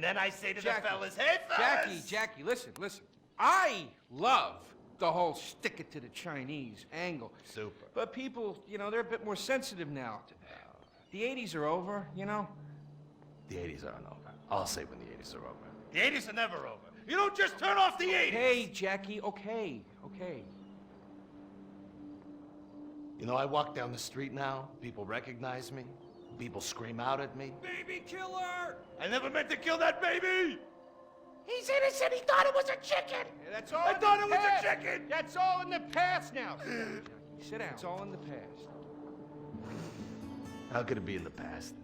then I say to Jackie, the fellas, hey, fellas! Jackie, listen. I love the whole stick it to the Chinese angle. Super. But people, they're a bit more sensitive now. The 80s are over, The 80s aren't over. I'll say when the 80s are over. The 80s are never over. You don't just turn off the 80s! Hey, Jackie, okay. You know, I walk down the street now, people recognize me, people scream out at me. Baby killer! I never meant to kill that baby! He's innocent, he thought it was a chicken! That's all I thought it was a chicken! That's all in the past now. Sit down. It's all in the past. How could it be in the past?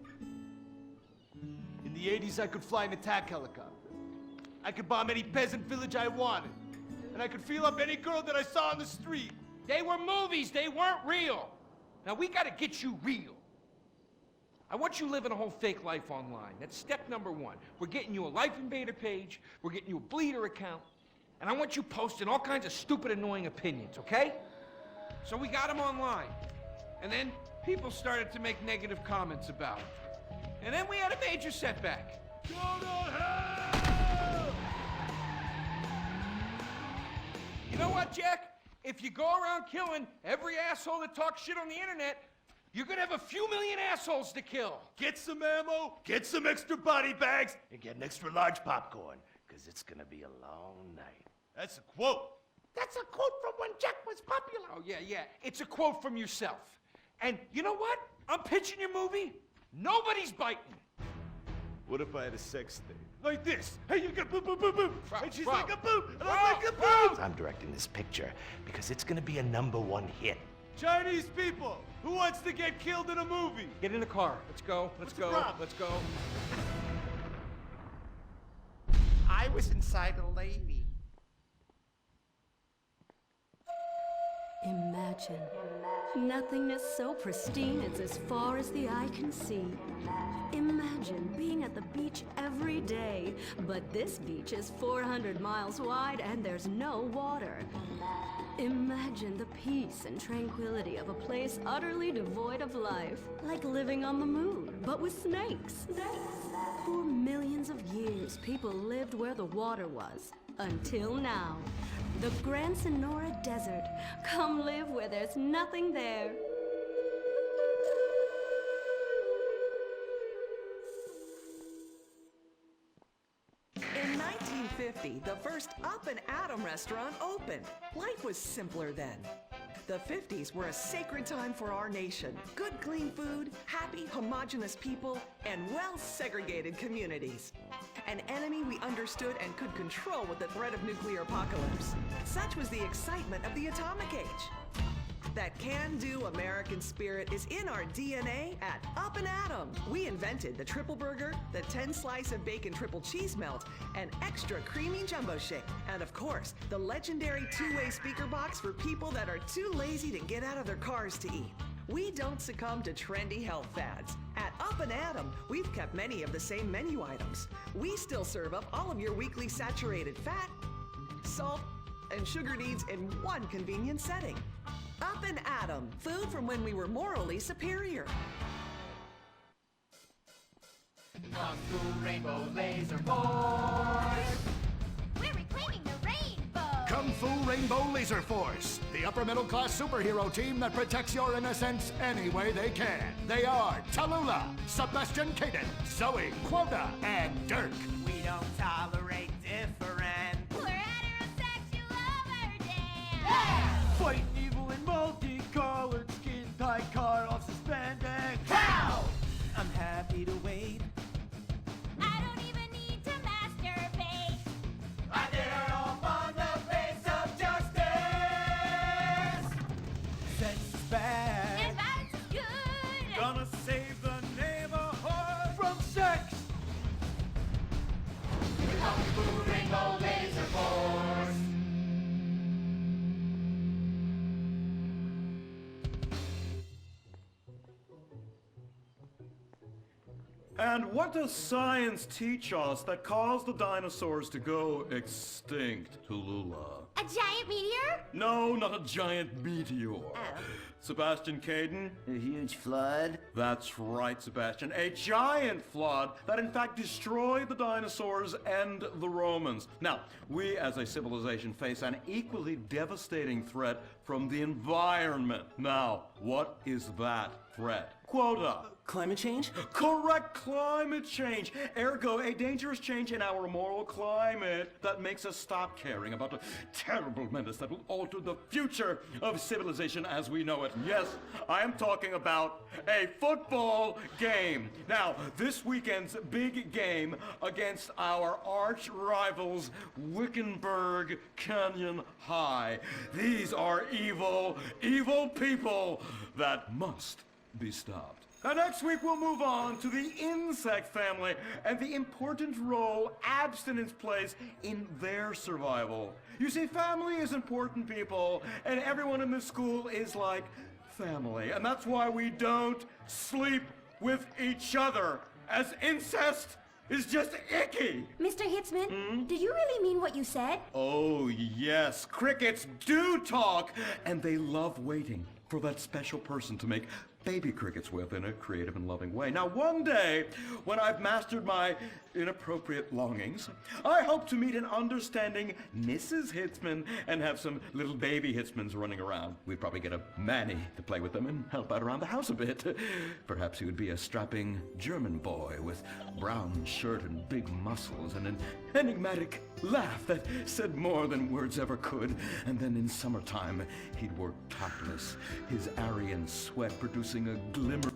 In the 80s, I could fly an attack helicopter. I could bomb any peasant village I wanted. And I could feel up any girl that I saw on the street. They were movies, they weren't real. Now we gotta get you real. I want you living a whole fake life online. That's step number one. We're getting you a Life Invader page, we're getting you a Bleeder account, and I want you posting all kinds of stupid, annoying opinions, okay? So we got them online. And then people started to make negative comments about it. And then we had a major setback. Go to hell! You know what, Jack? If you go around killing every asshole that talks shit on the internet, you're gonna have a few million assholes to kill. Get some ammo, get some extra body bags, and get an extra large popcorn, because it's gonna be a long night. That's a quote. That's a quote from when Jack was popular. Oh, yeah. It's a quote from yourself. And you know what? I'm pitching your movie. Nobody's biting. What if I had a sex thing? Like this. Hey, you got boop, boop, boop, boop. And she's Bro. like a boop, and Bro. I'm like a boop. I'm directing this picture because it's gonna be a #1 hit. Chinese people, who wants to get killed in a movie? Get in the car. Let's go. What's the problem? Let's go. I was inside a lady. Imagine nothingness so pristine it's as far as the eye can see. Imagine being at the beach every day, but this beach is 400 miles wide and there's no water. Imagine the peace and tranquility of a place utterly devoid of life, like living on the moon, but with snakes. For millions of years, people lived where the water was, until now. The Gran Sonora Desert. Come live where there's nothing there. In 1950, the first Up and Atom restaurant opened. Life was simpler then. The 50s were a sacred time for our nation. Good, clean food, happy, homogenous people, and well-segregated communities. An enemy we understood and could control with the threat of nuclear apocalypse. Such was the excitement of the atomic age. That can-do American spirit is in our DNA at Up and Atom. We invented the triple burger, the 10-slice of bacon triple cheese melt, and extra creamy jumbo shake. And of course, the legendary two-way speaker box for people that are too lazy to get out of their cars to eat. We don't succumb to trendy health fads. At Up and Atom, we've kept many of the same menu items. We still serve up all of your weekly saturated fat, salt, and sugar needs in one convenient setting. Up and Atom, food from when we were morally superior. Kung Fu Rainbow Laser Force! We're reclaiming the rainbow! Kung Fu Rainbow Laser Force, the upper middle class superhero team that protects your innocence any way they can. They are Tallulah, Sebastian Caden, Zoe, Quota, and Dirk. We don't tolerate different. We're heterosexual overdance! Fighting evil in multicolored skin, tight car off suspended. Pow! I'm happy to wait. I don't even need to masturbate! I dare off on the face of justice. Sex is bad. And violence is good! Gonna save the neighborhood from sex. Kung Fu Rainbow Laser Force. And And what does science teach us that caused the dinosaurs to go extinct, Tallulah? A giant meteor? No, not a giant meteor. Sebastian Caden? A huge flood? That's right, Sebastian. A giant flood that in fact destroyed the dinosaurs and the Romans. Now, we as a civilization face an equally devastating threat from the environment. Now, what is that threat? Quota. Climate change? Correct, climate change. Ergo, a dangerous change in our moral climate that makes us stop caring about the terrible menace that will alter the future of civilization as we know it. Yes, I am talking about a football game. Now, this weekend's big game against our arch rivals, Wickenburg Canyon High. These are evil, evil people that must be stopped. And next week we'll move on to the insect family and the important role abstinence plays in their survival. You see, family is important, people, and everyone in this school is like family. And that's why we don't sleep with each other, as incest is just icky. Mr. Hitzman, did you really mean what you said? Oh, yes. Crickets do talk, and they love waiting for that special person to make baby crickets with in a creative and loving way. Now, one day, when I've mastered my inappropriate longings, I hope to meet an understanding Mrs. Hitzman and have some little baby Hitzmans running around. We'd probably get a Manny to play with them and help out around the house a bit. Perhaps he would be a strapping German boy with brown shirt and big muscles and an enigmatic laugh that said more than words ever could. And then in summertime, he'd work topless, his Aryan sweat producing a glimmer